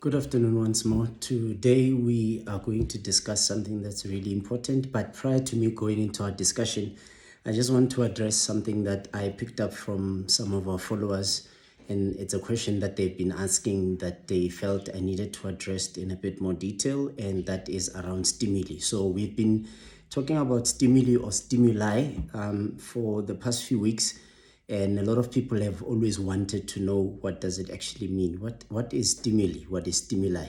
Good afternoon once more. Today we are going to discuss something that's really important. But prior to me going into our discussion, I just want to address something that I picked up from some of our followers. And it's a question that they've been asking that they felt I needed to address in a bit more detail, and that is around stimuli. So we've been talking about stimuli or stimuli for the past few weeks. And a lot of people have always wanted to know, what does it actually mean? What is stimuli? What is stimuli?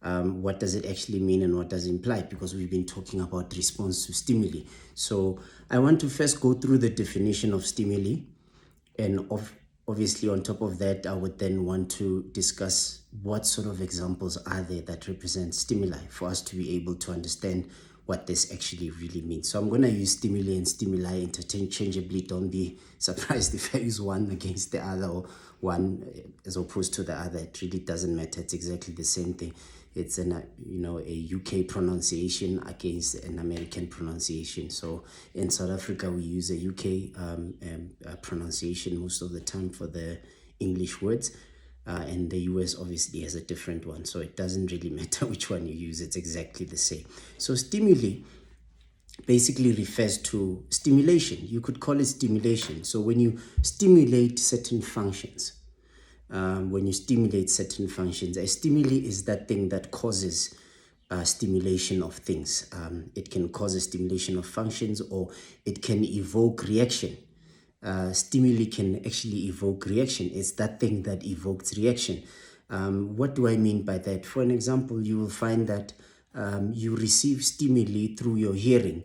What does it actually mean, and what does it imply? Because we've been talking about response to stimuli. So I want to first go through the definition of stimuli. And obviously on top of that, I would then want to discuss what sort of examples are there that represent stimuli for us to be able to understand what this actually really means. So I'm going to use stimuli and stimuli interchangeably. Don't be surprised if I use one against the other or one as opposed to the other. It really doesn't matter. It's exactly the same thing. It's a UK pronunciation against an American pronunciation. So in South Africa, we use a UK pronunciation most of the time for the English words. And the US obviously has a different one. So it doesn't really matter which one you use. It's exactly the same. So stimuli basically refers to stimulation. You could call it stimulation. So when you stimulate certain functions, a stimuli is that thing that causes stimulation of things. It can cause a stimulation of functions, or it can evoke reaction. Stimuli can actually evoke reaction. It's that thing that evokes reaction. What do I mean by that? For an example, you will find that you receive stimuli through your hearing.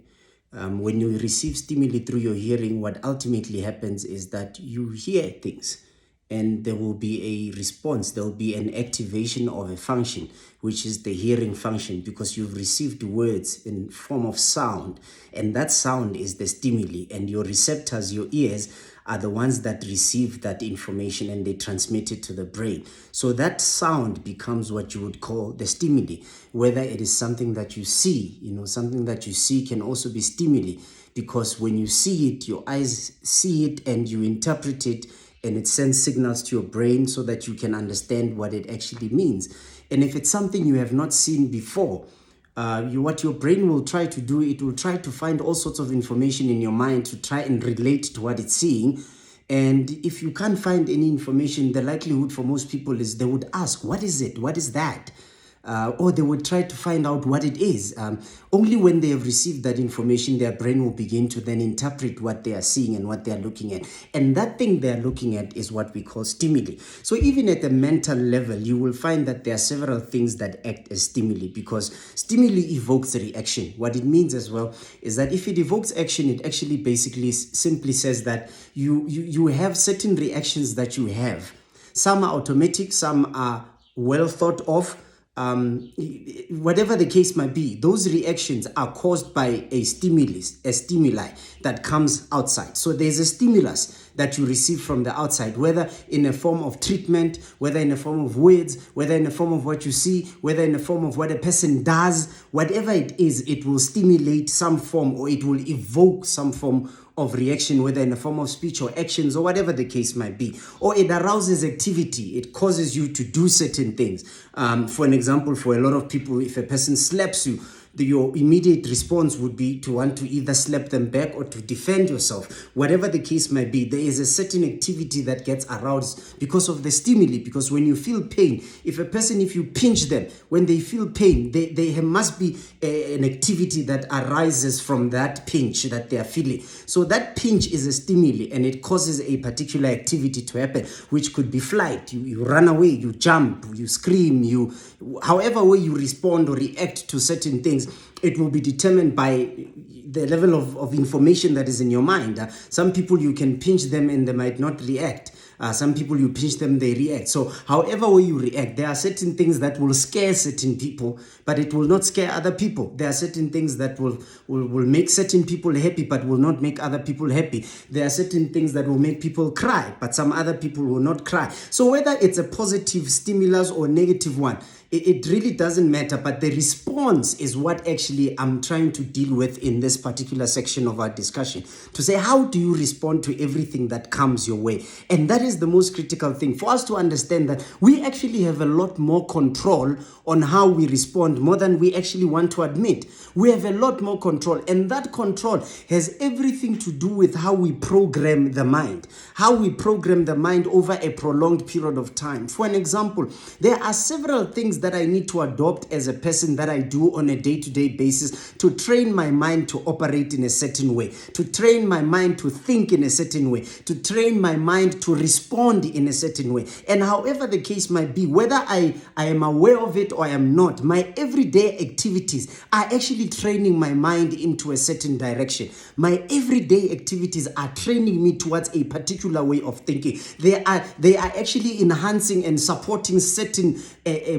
When you receive stimuli through your hearing, what ultimately happens is that you hear things, and there will be a response. There will be an activation of a function, which is the hearing function, because you've received words in form of sound, and that sound is the stimuli, and your receptors, your ears, are the ones that receive that information, and they transmit it to the brain. So that sound becomes what you would call the stimuli. Whether it is something that you see, something that you see can also be stimuli, because when you see it, your eyes see it and you interpret it, and it sends signals to your brain so that you can understand what it actually means. And if it's something you have not seen before, what your brain will try to do, it will try to find all sorts of information in your mind to try and relate to what it's seeing. And if you can't find any information, the likelihood for most people is they would ask, what is it? What is that? Or they would try to find out what it is. Only when they have received that information, their brain will begin to then interpret what they are seeing and what they are looking at. And that thing they are looking at is what we call stimuli. So even at the mental level, you will find that there are several things that act as stimuli, because stimuli evokes a reaction. What it means as well is that if it evokes action, it actually basically simply says that you have certain reactions that you have. Some are automatic, some are well thought of. Whatever the case might be, those reactions are caused by a stimuli that comes outside. So there's a stimulus that you receive from the outside, whether in a form of treatment, whether in a form of words, whether in a form of what you see, whether in a form of what a person does. Whatever it is, it will stimulate some form, or it will evoke some form of reaction, whether in the form of speech or actions or whatever the case might be. Or it arouses activity. It causes you to do certain things. For an example, for a lot of people, if a person slaps you, your immediate response would be to want to either slap them back or to defend yourself. Whatever the case might be, there is a certain activity that gets aroused because of the stimuli. Because when you feel pain, if you pinch them, when they feel pain, there must be an activity that arises from that pinch that they are feeling. So that pinch is a stimuli, and it causes a particular activity to happen, which could be flight. You run away, you jump, you scream, however way you respond or react to certain things, it will be determined by the level of information that is in your mind. Some people, you can pinch them and they might not react. Some people, you pinch them, they react. So however way you react, there are certain things that will scare certain people, but it will not scare other people. There are certain things that will make certain people happy, but will not make other people happy. There are certain things that will make people cry, but some other people will not cry. So whether it's a positive stimulus or negative one, it really doesn't matter, but the response is what actually I'm trying to deal with in this particular section of our discussion, to say, how do you respond to everything that comes your way? And that is the most critical thing for us to understand, that we actually have a lot more control on how we respond, more than we actually want to admit. We have a lot more control, and that control has everything to do with how we program the mind, how we program the mind over a prolonged period of time. For an example, there are several things that I need to adopt as a person that I do on a day-to-day basis to train my mind to operate in a certain way, to train my mind to think in a certain way, to train my mind to respond in a certain way. And however the case might be, whether I am aware of it or I am not, my everyday activities are actually training my mind into a certain direction. My everyday activities are training me towards a particular way of thinking. They are actually enhancing and supporting certain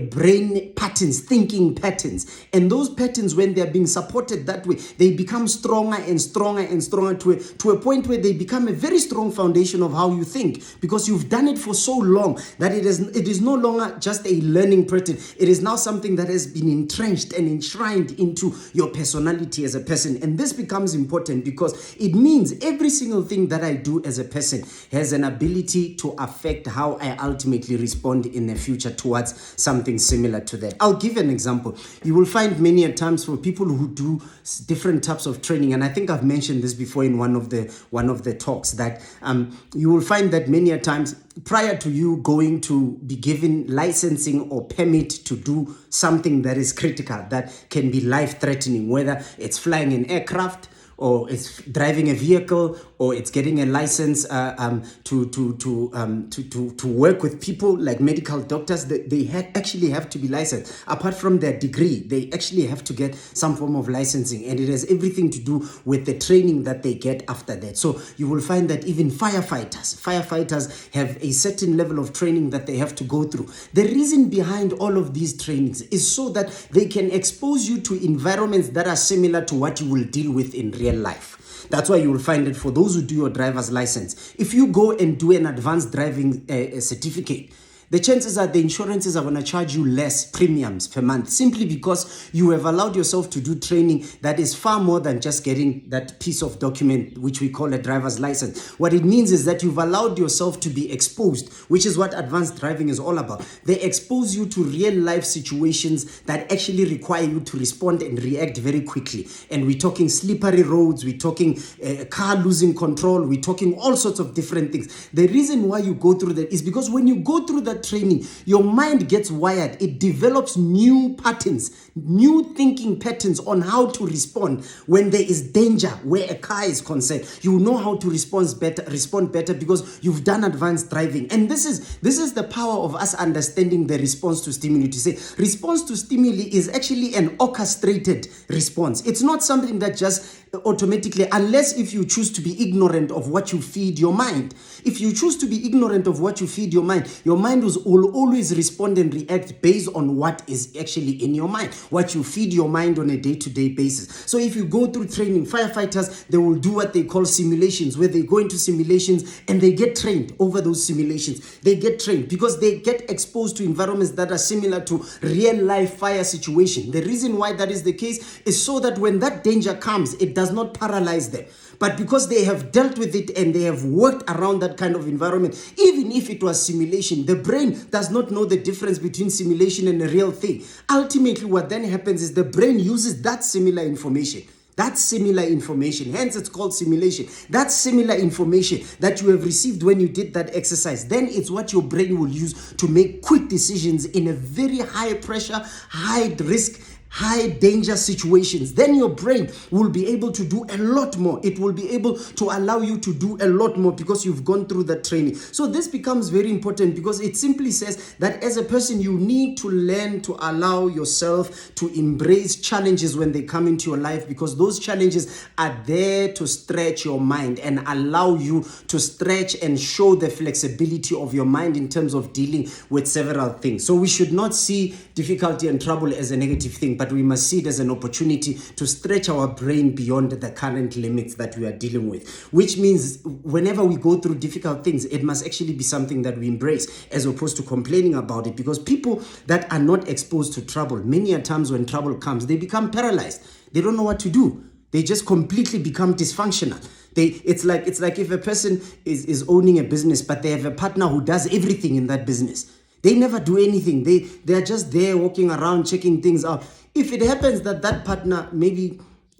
brain patterns, thinking patterns. And those patterns, when they are being supported that way, they become stronger and stronger and stronger to a point where they become a very strong foundation of how you think, because you've done it for so long that it is no longer just a learning pattern. It is now something that has been entrenched and enshrined into your personality as a person. And this becomes important because it means every single thing that I do as a person has an ability to affect how I ultimately respond in the future towards something similar to that. I'll give an example. You will find many a times for people who do different types of training, and I think I've mentioned this before in one of the talks, that you will find that many a times, prior to you going to be given licensing or permit to do something that is critical, that can be life-threatening, whether it's flying an aircraft, or it's driving a vehicle, or it's getting a license to work with people like medical doctors, they actually have to be licensed. Apart from their degree, they actually have to get some form of licensing, and it has everything to do with the training that they get after that. So you will find that even firefighters have a certain level of training that they have to go through. The reason behind all of these trainings is so that they can expose you to environments that are similar to what you will deal with in real life. That's why you will find that for those who do your driver's license, if you go and do an advanced driving certificate, the chances are the insurances are going to charge you less premiums per month, simply because you have allowed yourself to do training that is far more than just getting that piece of document which we call a driver's license. What it means is that you've allowed yourself to be exposed, which is what advanced driving is all about. They expose you to real life situations that actually require you to respond and react very quickly. And we're talking slippery roads, we're talking car losing control, we're talking all sorts of different things. The reason why you go through that is because when you go through that training, your mind gets wired. It develops new patterns, new thinking patterns on how to respond when there is danger where a car is concerned. You know how to respond better because you've done advanced driving. And this is the power of us understanding the response to stimuli. To say response to stimuli is actually an orchestrated response. It's not something that just automatically, unless if you choose to be ignorant of what you feed your mind. If you choose to be ignorant of what you feed your mind will always respond and react based on what is actually in your mind, what you feed your mind on a day-to-day basis. So if you go through training, firefighters, they will do what they call simulations, where they go into simulations and they get trained over those simulations. They get trained because they get exposed to environments that are similar to real-life fire situation. The reason why that is the case is so that when that danger comes, it does not paralyze them. But because they have dealt with it and they have worked around that kind of environment, even if it was simulation, the brain does not know the difference between simulation and a real thing. Ultimately, what then happens is the brain uses that similar information. Hence it's called simulation. That similar information that you have received when you did that exercise, then it's what your brain will use to make quick decisions in a very high pressure, high risk, high danger situations. Then your brain will be able to do a lot more. It will be able to allow you to do a lot more because you've gone through that training. So this becomes very important because it simply says that as a person, you need to learn to allow yourself to embrace challenges when they come into your life, because those challenges are there to stretch your mind and allow you to stretch and show the flexibility of your mind in terms of dealing with several things. So we should not see difficulty and trouble as a negative thing, but but we must see it as an opportunity to stretch our brain beyond the current limits that we are dealing with, which means whenever we go through difficult things, it must actually be something that we embrace as opposed to complaining about it. Because people that are not exposed to trouble, many a times when trouble comes, they become paralyzed. They don't know what to do. They just completely become dysfunctional. It's like if a person is owning a business, but they have a partner who does everything in that business. They never do anything. They are just there walking around checking things out. If it happens that that partner maybe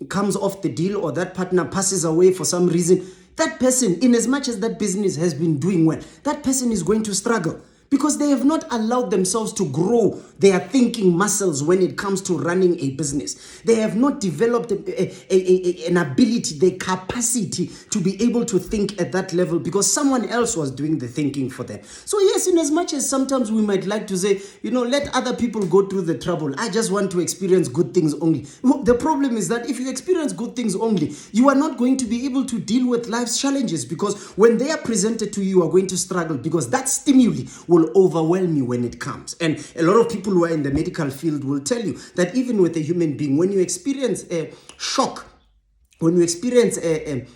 comes off the deal, or that partner passes away for some reason, that person, in as much as that business has been doing well, that person is going to struggle, because they have not allowed themselves to grow their thinking muscles when it comes to running a business. They have not developed an ability, the capacity to be able to think at that level, because someone else was doing the thinking for them. So yes, in as much as sometimes we might like to say, let other people go through the trouble. I just want to experience good things only. The problem is that if you experience good things only, you are not going to be able to deal with life's challenges, because when they are presented to you, you are going to struggle, because that stimuli will overwhelm you when it comes. And a lot of people who are in the medical field will tell you that even with a human being, when you experience a shock, when you experience a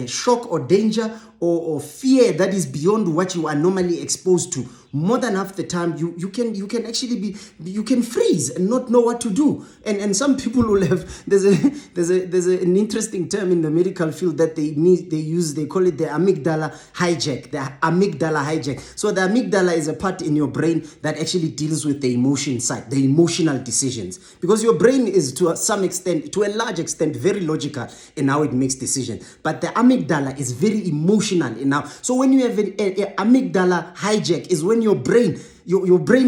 shock or danger or fear that is beyond what you are normally exposed to, more than half the time you can actually you can freeze and not know what to do. And some people will have, there's an interesting term in the medical field that they use, they call it the amygdala hijack. The amygdala hijack. So the amygdala is a part in your brain that actually deals with the emotion side, the emotional decisions, because your brain is to a large extent very logical in how it makes decisions, but the amygdala is very emotional enough. So when you have an amygdala hijack, is when your brain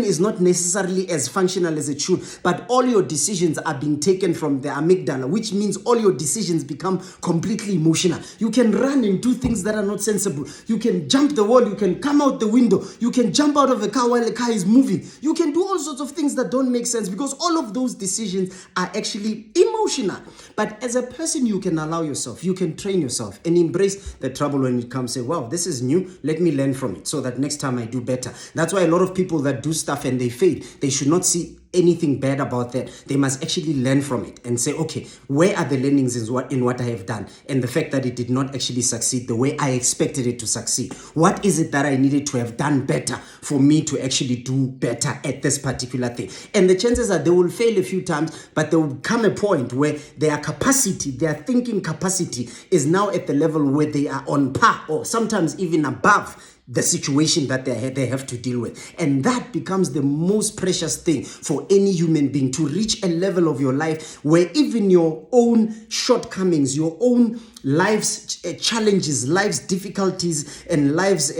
is not necessarily as functional as it should, but all your decisions are being taken from the amygdala, which means all your decisions become completely emotional. You can run and do things that are not sensible. You can jump the wall, you can come out the window, you can jump out of a car while the car is moving. You can do all sorts of things that don't make sense, because all of those decisions are actually emotional. But as a person, you can allow yourself, you can train yourself and embrace the trouble when it comes. Say, wow, this is new, let me learn from it so that next time I do better. That's why a lot of people that do stuff and they fail, they should not see anything bad about that. They must actually learn from it and say, okay, where are the learnings in what I have done, and the fact that it did not actually succeed the way I expected it to succeed. What is it that I needed to have done better for me to actually do better at this particular thing? And the chances are they will fail a few times, but there will come a point where their capacity, their thinking capacity, is now at the level where they are on par, or sometimes even above the situation that they have to deal with. And that becomes the most precious thing for any human being, to reach a level of your life where even your own shortcomings, your own life's challenges, life's difficulties, and life's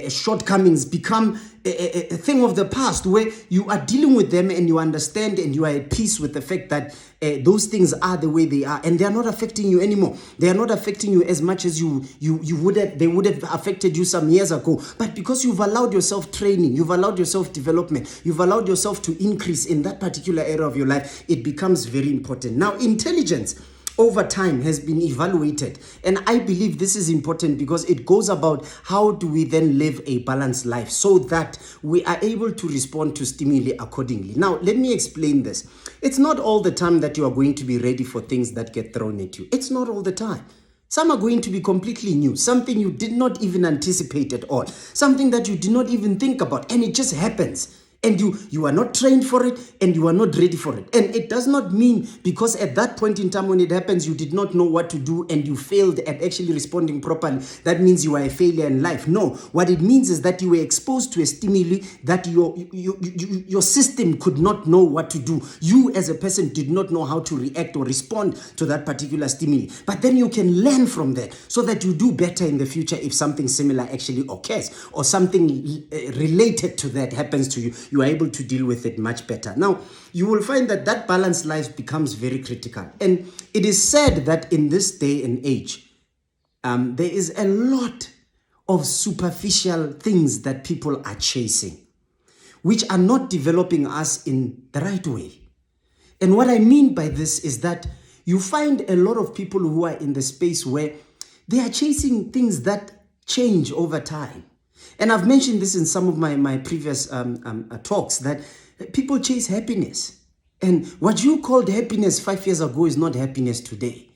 shortcomings become a thing of the past, where you are dealing with them and you understand and you are at peace with the fact that those things are the way they are, and they are not affecting you anymore. They are not affecting you as much as they would have affected you some years ago. But because you've allowed yourself training, you've allowed yourself development, you've allowed yourself to increase in that particular area of your life, it becomes very important. Now, intelligence over time has been evaluated, and I believe this is important because it goes about how do we then live a balanced life so that we are able to respond to stimuli accordingly. Now, let me explain this. It's not all the time that you are going to be ready for things that get thrown at you. It's not all the time. Some are going to be completely new, something you did not even anticipate at all, something that you did not even think about, and it just happens. And you are not trained for it, and you are not ready for it. And it does not mean because at that point in time when it happens, you did not know what to do and you failed at actually responding properly. That means you are a failure in life. No, what it means is that you were exposed to a stimuli that your system could not know what to do. You as a person did not know how to react or respond to that particular stimuli. But then you can learn from that so that you do better in the future if something similar actually occurs or something related to that happens to you. You are able to deal with it much better. Now, you will find that balanced life becomes very critical. And it is said that in this day and age, there is a lot of superficial things that people are chasing, which are not developing us in the right way. And what I mean by this is that you find a lot of people who are in the space where they are chasing things that change over time. And I've mentioned this in some of my previous talks, that people chase happiness. And what you called happiness 5 years ago is not happiness today.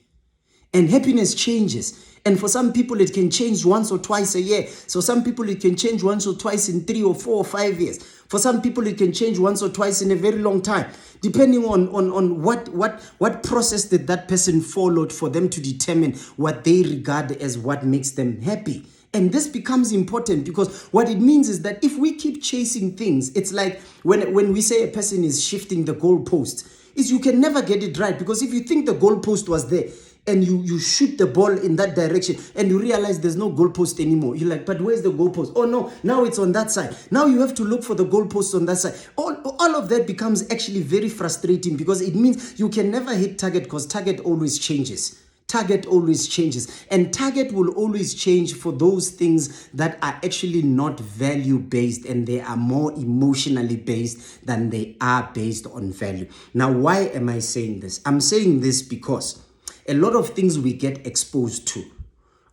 And happiness changes. And for some people, it can change once or twice a year. So some people, it can change once or twice in 3 or 4 or 5 years. For some people, it can change once or twice in a very long time, depending on what process did that person followed for them to determine what they regard as what makes them happy. And this becomes important because what it means is that if we keep chasing things, it's like when we say a person is shifting the goalpost, is you can never get it right. Because if you think the goalpost was there and you shoot the ball in that direction and you realize there's no goalpost anymore, you're like, but where's the goalpost? Oh no, now it's on that side. Now you have to look for the goalpost on that side. All of that becomes actually very frustrating because it means you can never hit target because target always changes. Target always changes, and target will always change for those things that are actually not value based and they are more emotionally based than they are based on value. Now, why am I saying this? I'm saying this because a lot of things we get exposed to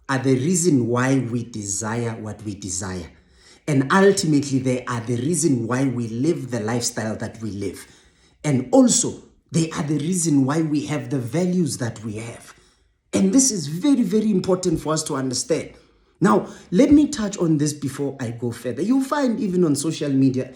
are the reason why we desire what we desire. And ultimately, they are the reason why we live the lifestyle that we live. And also, they are the reason why we have the values that we have. And this is very, very important for us to understand. Now, let me touch on this before I go further. You'll find even on social media,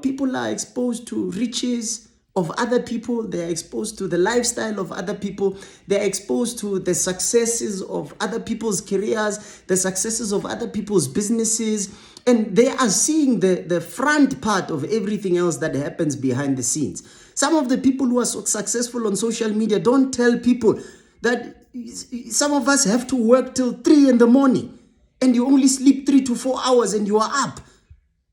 people are exposed to riches of other people. They're exposed to the lifestyle of other people. They're exposed to the successes of other people's careers, the successes of other people's businesses. And they are seeing the front part of everything else that happens behind the scenes. Some of the people who are so successful on social media don't tell people that some of us have to work till 3 in the morning and you only sleep 3 to 4 hours and you are up.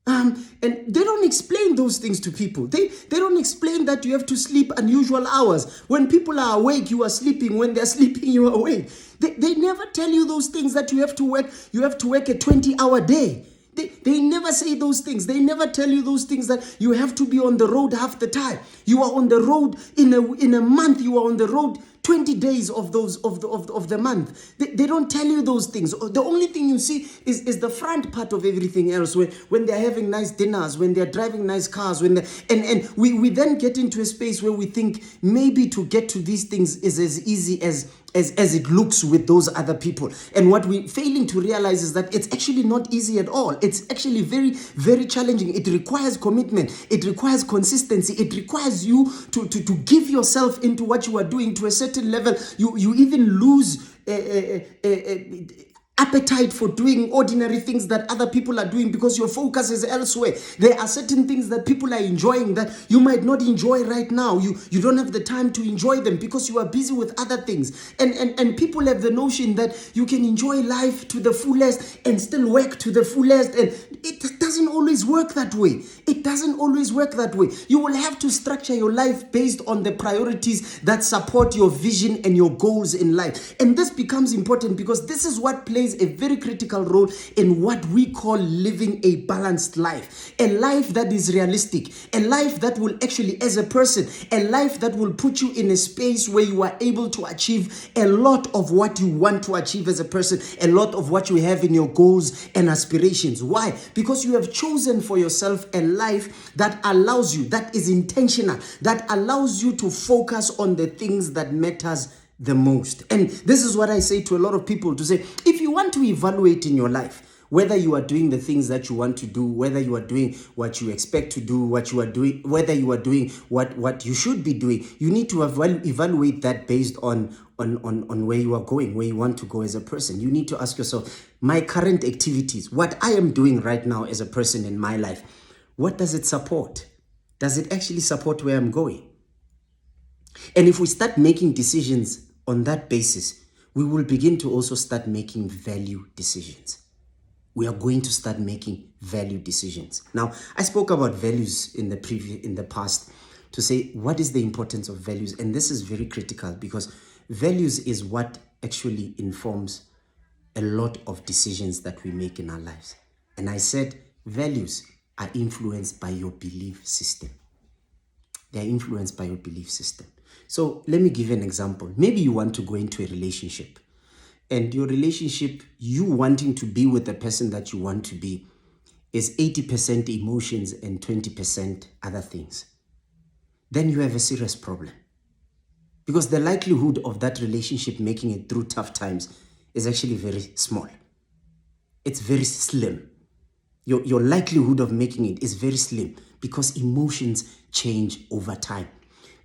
And they don't explain those things to people. They don't explain that you have to sleep unusual hours. When people are awake, you are sleeping. When they're sleeping, you are awake. They never tell you those things that you have to work. You have to work a 20-hour day. They never say those things. They never tell you those things that you have to be on the road half the time. You are on the road in a month. You are on the road 20 days of the month. They don't tell you those things. The only thing you see is the front part of everything else. When they're having nice dinners, when they're driving nice cars, and we then get into a space where we think maybe to get to these things is as easy as it looks with those other people. And what we're failing to realize is that it's actually not easy at all. It's actually very, very challenging. It requires commitment. It requires consistency. It requires you to give yourself into what you are doing to a certain level. You even lose appetite for doing ordinary things that other people are doing because your focus is elsewhere. There are certain things that people are enjoying that you might not enjoy right now. You don't have the time to enjoy them because you are busy with other things. And people have the notion that you can enjoy life to the fullest and still work to the fullest. And it doesn't always work that way. It doesn't always work that way. You will have to structure your life based on the priorities that support your vision and your goals in life. And this becomes important because this is what plays a very critical role in what we call living a balanced life. A life that is realistic. A life that will actually, as a person, a life that will put you in a space where you are able to achieve a lot of what you want to achieve as a person, a lot of what you have in your goals and aspirations. Why? Because you have chosen for yourself a life that allows you, that is intentional, that allows you to focus on the things that matters the most. And this is what I say to a lot of people, to say, if you want to evaluate in your life, whether you are doing the things that you want to do, whether you are doing what you expect to do, what you are doing, whether you are doing what you should be doing, you need to evaluate that based on where you are going, where you want to go as a person. You need to ask yourself, my current activities, what I am doing right now as a person in my life, what does it support? Does it actually support where I'm going? And if we start making decisions on that basis, we will begin to also start making value decisions. We are going to start making value decisions. Now, I spoke about values in the past to say, what is the importance of values? And this is very critical because values is what actually informs a lot of decisions that we make in our lives. And I said values are influenced by your belief system. They are influenced by your belief system. So let me give you an example. Maybe you want to go into a relationship, and your relationship, you wanting to be with the person that you want to be, is 80% emotions and 20% other things. then you have a serious problem. Because the likelihood of that relationship making it through tough times is actually very small. It's very slim. Your likelihood of making it is very slim because emotions change over time.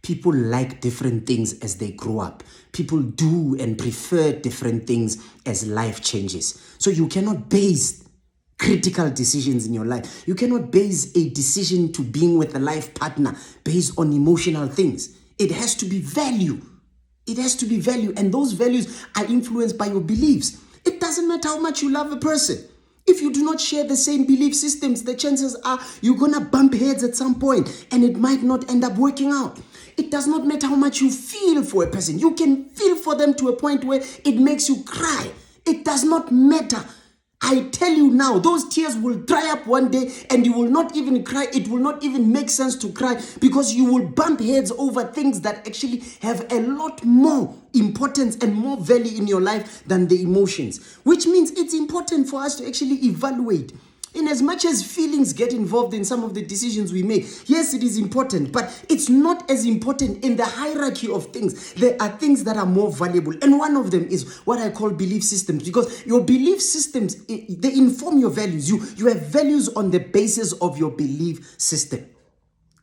People like different things as they grow up. People do and prefer different things as life changes. So you cannot base critical decisions in your life. You cannot base a decision to being with a life partner based on emotional things. It has to be value. It has to be value. And those values are influenced by your beliefs. It doesn't matter how much you love a person. If you do not share the same belief systems, the chances are you're going to bump heads at some point and it might not end up working out. It does not matter how much you feel for a person. You can feel for them to a point where it makes you cry. It does not matter. I tell you now, those tears will dry up one day and you will not even cry. It will not even make sense to cry because you will bump heads over things that actually have a lot more importance and more value in your life than the emotions. Which means it's important for us to actually evaluate. In as much as feelings get involved in some of the decisions we make, yes, it is important, but it's not as important in the hierarchy of things. There are things that are more valuable, and one of them is what I call belief systems, because your belief systems, they inform your values. You have values on the basis of your belief system.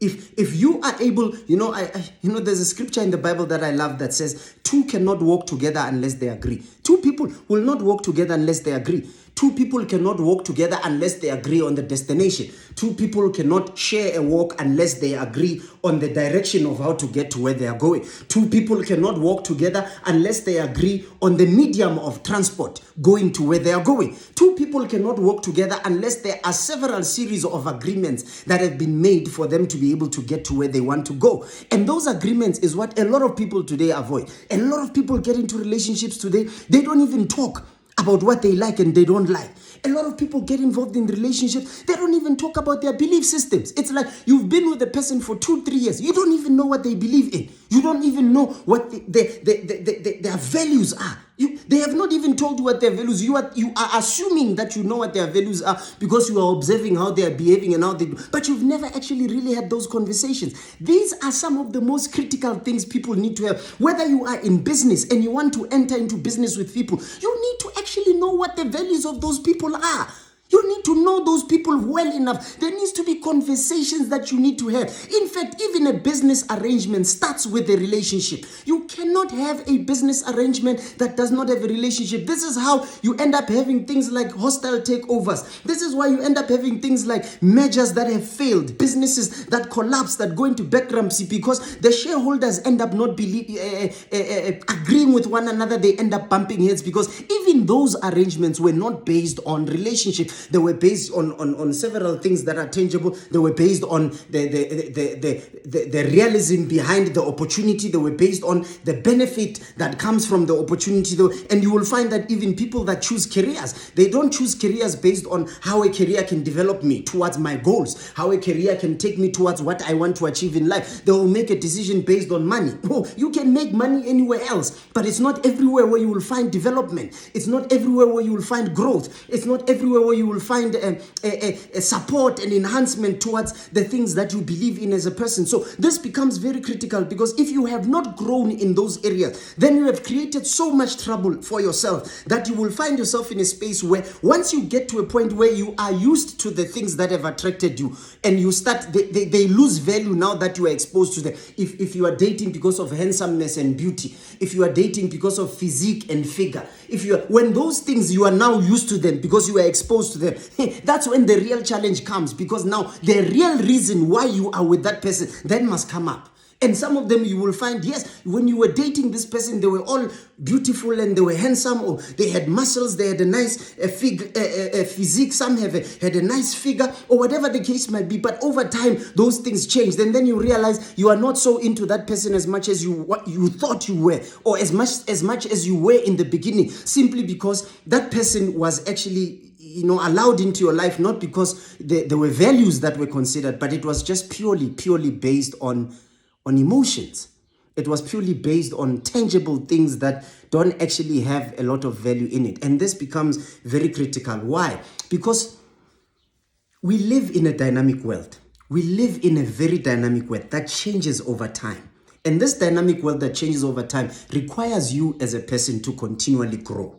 If you are able, there's a scripture in the Bible that I love that says, two cannot walk together unless they agree. Two people will not walk together unless they agree. Two people cannot walk together unless they agree on the destination. Two people cannot share a walk unless they agree on the direction of how to get to where they are going. Two people cannot walk together unless they agree on the medium of transport going to where they are going. Two people cannot walk together unless there are several series of agreements that have been made for them to be able to get to where they want to go. And those agreements is what a lot of people today avoid. A lot of people get into relationships today, they don't even talk about what they like and they don't like. A lot of people get involved in relationships, they don't even talk about their belief systems. It's like you've been with a person for 2-3 years. You don't even know what they believe in. You don't even know what their values are. They have not even told you what their values are. You are assuming that you know what their values are because you are observing how they are behaving and how they do. But you've never actually really had those conversations. These are some of the most critical things people need to have. Whether you are in business and you want to enter into business with people, you need to actually know what the values of those people are. You need to know those people well enough. There needs to be conversations that you need to have. In fact, even a business arrangement starts with a relationship. You cannot have a business arrangement that does not have a relationship. This is how you end up having things like hostile takeovers. This is why you end up having things like mergers that have failed, businesses that collapse, that go into bankruptcy because the shareholders end up not agreeing with one another. They end up bumping heads because even those arrangements were not based on relationship. They were based on several things that are tangible. They were based on the realism behind the opportunity. They were based on the benefit that comes from the opportunity. And you will find that even people that choose careers, they don't choose careers based on how a career can develop me towards my goals, how a career can take me towards what I want to achieve in life. They will make a decision based on money. Oh, you can make money anywhere else, but it's not everywhere where you will find development. It's not everywhere where you will find growth. It's not everywhere where you will find a support and enhancement towards the things that you believe in as a person. So this becomes very critical because if you have not grown in those areas, then you have created so much trouble for yourself that you will find yourself in a space where once you get to a point where you are used to the things that have attracted you and you start, they lose value now that you are exposed to them. If you are dating because of handsomeness and beauty, if you are dating because of physique and figure, when those things you are now used to them because you are exposed to them, that's when the real challenge comes, because now the real reason why you are with that person then must come up. And some of them you will find, yes, when you were dating this person, they were all beautiful and they were handsome, or they had muscles, they had a nice physique, some had a nice figure, or whatever the case might be. But over time, those things changed. And then you realize you are not so into that person as much as you thought you were, or as much as you were in the beginning, simply because that person was actually allowed into your life, not because there were values that were considered, but it was just purely based on emotions. It was purely based on tangible things that don't actually have a lot of value in it. And this becomes very critical. Why? Because we live in a dynamic world. We live in a very dynamic world that changes over time. And this dynamic world that changes over time requires you as a person to continually grow.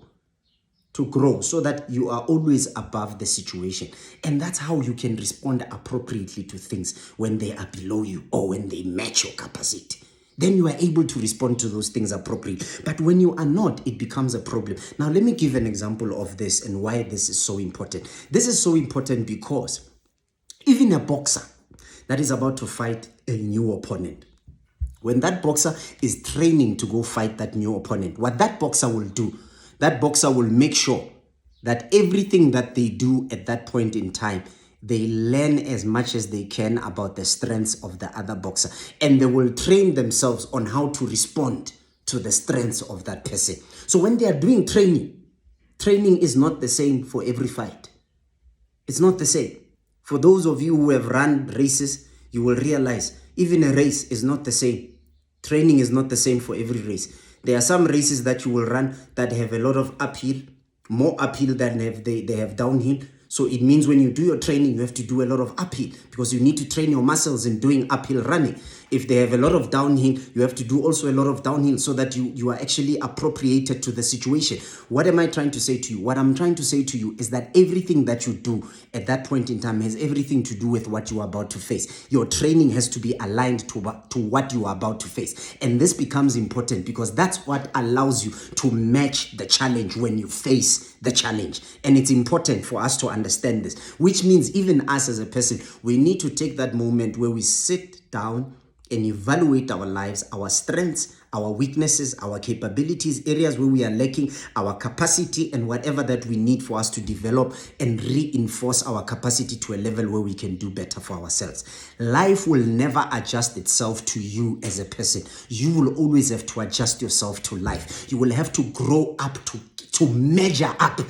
To grow so that you are always above the situation. And that's how you can respond appropriately to things when they are below you or when they match your capacity. Then you are able to respond to those things appropriately. But when you are not, it becomes a problem. Now, let me give an example of this and why this is so important. This is so important because even a boxer that is about to fight a new opponent, when that boxer is training to go fight that new opponent, what that boxer will do, that boxer will make sure that everything that they do at that point in time, they learn as much as they can about the strengths of the other boxer. And they will train themselves on how to respond to the strengths of that person. So when they are doing training, training is not the same for every fight. It's not the same. For those of you who have run races, you will realize even a race is not the same. Training is not the same for every race. There are some races that you will run that have a lot of uphill, more uphill than they have downhill. So it means when you do your training, you have to do a lot of uphill because you need to train your muscles in doing uphill running. If they have a lot of downhill, you have to do also a lot of downhill so that you are actually appropriated to the situation. What am I trying to say to you? What I'm trying to say to you is that everything that you do at that point in time has everything to do with what you are about to face. Your training has to be aligned to what you are about to face. And this becomes important because that's what allows you to match the challenge when you face the challenge. And it's important for us to understand this, which means even us as a person, we need to take that moment where we sit down and evaluate our lives, our strengths, our weaknesses, our capabilities, areas where we are lacking, our capacity, and whatever that we need for us to develop and reinforce our capacity to a level where we can do better for ourselves. Life will never adjust itself to you as a person. You will always have to adjust yourself to life. You will have to grow up to measure up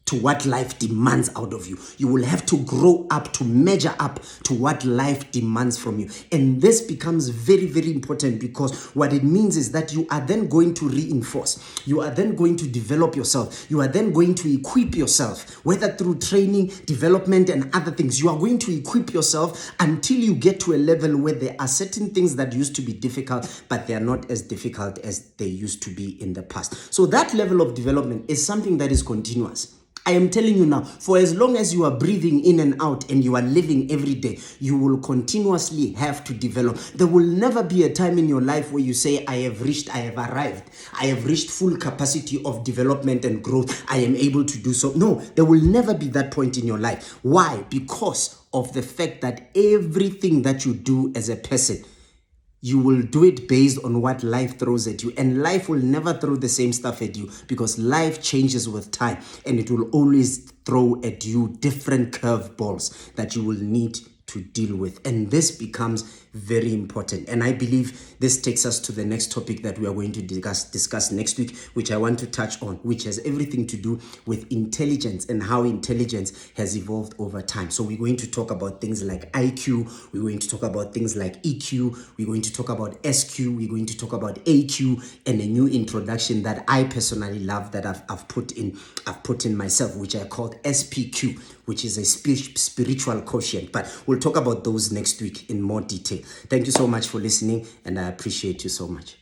to what life demands out of you. You will have to grow up to measure up to what life demands from you. And this becomes very, very important because what it means is that you are then going to reinforce. You are then going to develop yourself. You are then going to equip yourself, whether through training, development, and other things. You are going to equip yourself until you get to a level where there are certain things that used to be difficult, but they are not as difficult as they used to be in the past. So that level of development is something that is continuous. I am telling you now, for as long as you are breathing in and out and you are living every day, you will continuously have to develop. There will never be a time in your life where you say, I have arrived. I have reached full capacity of development and growth. I am able to do so. No, there will never be that point in your life. Why? Because of the fact that everything that you do as a person, you will do it based on what life throws at you. And life will never throw the same stuff at you because life changes with time and it will always throw at you different curveballs that you will need to deal with. And this becomes very important. And I believe this takes us to the next topic that we are going to discuss next week, which I want to touch on, which has everything to do with intelligence and how intelligence has evolved over time. So we're going to talk about things like IQ. We're going to talk about things like EQ. We're going to talk about SQ. We're going to talk about AQ, and a new introduction that I personally love that I've put in myself, which I called SPQ, which is a spiritual quotient. But we'll talk about those next week in more detail. Thank you so much for listening, and I appreciate you so much.